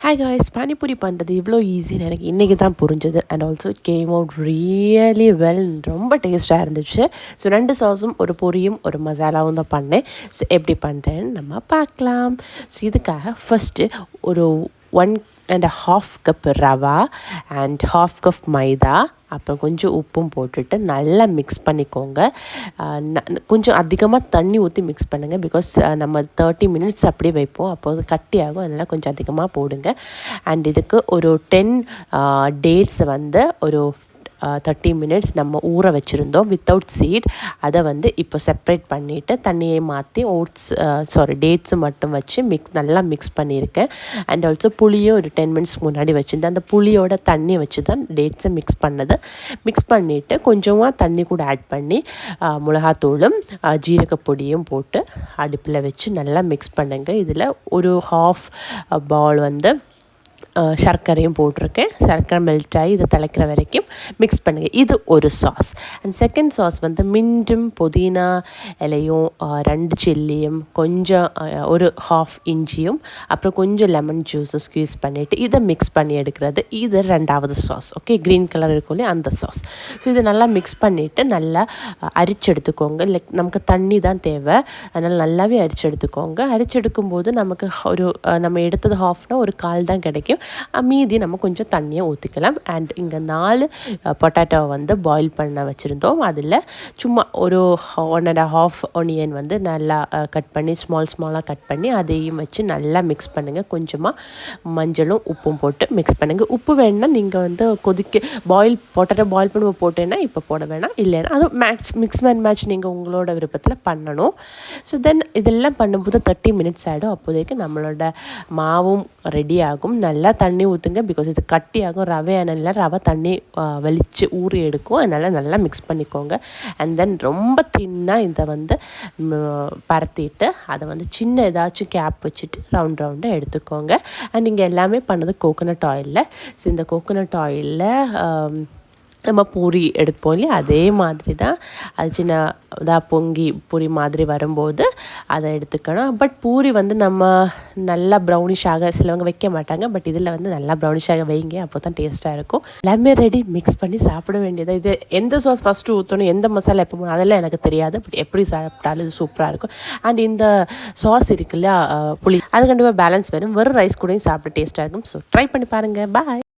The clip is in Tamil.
ஹாய் காய்ஸ், பானிபூரி பண்ணுறது இவ்வளோ ஈஸின்னு எனக்கு இன்றைக்கி தான் புரிஞ்சுது. And also it came out really well. ரொம்ப டேஸ்ட்டாக இருந்துச்சு. ஸோ 2 சாஸும் ஒரு பொரியும் ஒரு மசாலாவும் தான் பண்ணேன். ஸோ எப்படி பண்ணுறேன்னு நம்ம பார்க்கலாம். ஸோ இதுக்காக ஃபஸ்ட்டு ஒரு 1.5 கப் ரவா அண்ட் 1/2 கப் மைதா, அப்புறம் கொஞ்சம் உப்பும் போட்டுட்டு நல்லா மிக்ஸ் பண்ணிக்கோங்க. கொஞ்சம் அதிகமாக தண்ணி ஊற்றி மிக்ஸ் பண்ணுங்கள். பிகாஸ் நம்ம 30 மினிட்ஸ் அப்படியே வைப்போம், அப்போது கட்டியாகும். அதனால் கொஞ்சம் அதிகமாக போடுங்க. அண்ட் இதுக்கு ஒரு 10 டேட்ஸை வந்து ஒரு 30 மினிட்ஸ் நம்ம ஊற வச்சுருந்தோம் வித்தவுட் சீட். அதை வந்து இப்போ செப்ரேட் பண்ணிவிட்டு தண்ணியை மாற்றி டேட்ஸு மட்டும் வச்சு நல்லா மிக்ஸ் பண்ணியிருக்கேன். அண்ட் ஆல்சோ புளியும் ஒரு 10 மினிட்ஸ் முன்னாடி வச்சுருந்தேன். அந்த புளியோட தண்ணி வச்சு தான் டேட்ஸை மிக்ஸ் பண்ணது. மிக்ஸ் பண்ணிவிட்டு கொஞ்சமாக தண்ணி கூட ஆட் பண்ணி மிளகாத்தூளும் ஜீரகப்பொடியும் போட்டு அடுப்பில் வச்சு நல்லா மிக்ஸ் பண்ணுங்கள். இதில் ஒரு 1/2 பவுல் வந்து சர்க்கரையும் போட்டிருக்கேன். சர்க்கரை மெல்ட் ஆகி இதை திளைக்கிற வரைக்கும் மிக்ஸ் பண்ணுங்கள். இது ஒரு சாஸ். அண்ட் செகண்ட் சாஸ் வந்து மின்ட்டும் புதினா இலையும் 2 சில்லியும் கொஞ்சம் ஒரு 1/2 இஞ்சியும் அப்புறம் கொஞ்சம் லெமன் ஜூஸை ஸ்க்வீஸ் பண்ணிவிட்டு இதை மிக்ஸ் பண்ணி எடுக்கிறது. இது 2வது சாஸ். ஓகே, க்ரீன் கலர் இருக்கும் அந்த சாஸ். ஸோ இதை நல்லா மிக்ஸ் பண்ணிவிட்டு நல்லா அரிச்சு எடுத்துக்கோங்க. லைக் நமக்கு தண்ணி தான் தேவை, அதனால் நல்லாவே அரிச்சு எடுத்துக்கோங்க. அரிச்செடுக்கும்போது நமக்கு நம்ம எடுத்தது 1/2னா ஒரு 1/4 தான் கிடைக்கும். மீதி நம்ம கொஞ்சம் தண்ணியை ஊற்றிக்கலாம். அண்ட் இங்கே 4 பொட்டேட்டோ வந்து பாயில் பண்ண வச்சுருந்தோம். அதில் சும்மா ஒரு 1.5 ஒனியன் வந்து நல்லா கட் பண்ணி ஸ்மாலாக கட் பண்ணி அதையும் வச்சு நல்லா மிக்ஸ் பண்ணுங்கள். கொஞ்சமாக மஞ்சளும் உப்பும் போட்டு மிக்ஸ் பண்ணுங்கள். உப்பு வேணுன்னா நீங்கள் வந்து பொட்டேட்டோ பாயில் பண்ணி போட்டேன்னா இப்போ போட வேணாம், இல்லைன்னா அது மிக்ஸ் அண்ட் மேட்ச் நீங்கள் உங்களோட விருப்பத்தில் பண்ணணும். ஸோ தென் இதெல்லாம் பண்ணும்போது 30 மினிட்ஸ் ஆகிடும். அப்போதைக்கு நம்மளோட மாவும் ரெடி ஆகும். நல்லா தண்ணி ஊற்றுங்க, பிகாஸ் இது கட்டியாகும். ரவை தண்ணி வெளிச்சு ஊறி எடுக்கும். அதனால் நல்லா மிக்ஸ் பண்ணிக்கோங்க. அண்ட் தென் ரொம்ப தின்னாக இதை வந்து பரத்திட்டு அதை வந்து சின்ன ஏதாச்சும் கேப் வச்சுட்டு ரவுண்டாக எடுத்துக்கோங்க. அண்ட் இங்கே எல்லாமே பண்ணது கோகோனட் ஆயிலில். ஸோ இந்த கோகோனட் ஆயிலில் நம்ம பூரி எடுப்போம் இல்லையா, அதே மாதிரி தான் அது சின்னதாக பொங்கி பூரி மாதிரி வரும்போது அதை எடுத்துக்கணும். பட் பூரி வந்து நம்ம நல்லா ப்ரௌனிஷாக சிலவங்க வைக்க மாட்டாங்க, பட் இதில் வந்து நல்லா ப்ரௌனிஷாக வைங்க, அப்போ தான் டேஸ்ட்டாக இருக்கும். எல்லாமே ரெடி, மிக்ஸ் பண்ணி சாப்பிட வேண்டியது. இது எந்த சாஸ் ஃபஸ்ட்டு ஊற்றணும், எந்த மசாலா எப்போ போகணும் அதெல்லாம் எனக்கு தெரியாது, பட் எப்படி சாப்பிட்டாலும் இது சூப்பராக இருக்கும். அண்ட் இந்த சாஸ் இருக்குல்ல புளி, அது கண்டிப்பாக பேலன்ஸ் வரும். வெறும் ரைஸ் கூடயும் சாப்பிட்டு டேஸ்ட்டாக இருக்கும். ஸோ ட்ரை பண்ணி பாருங்கள். பாய்.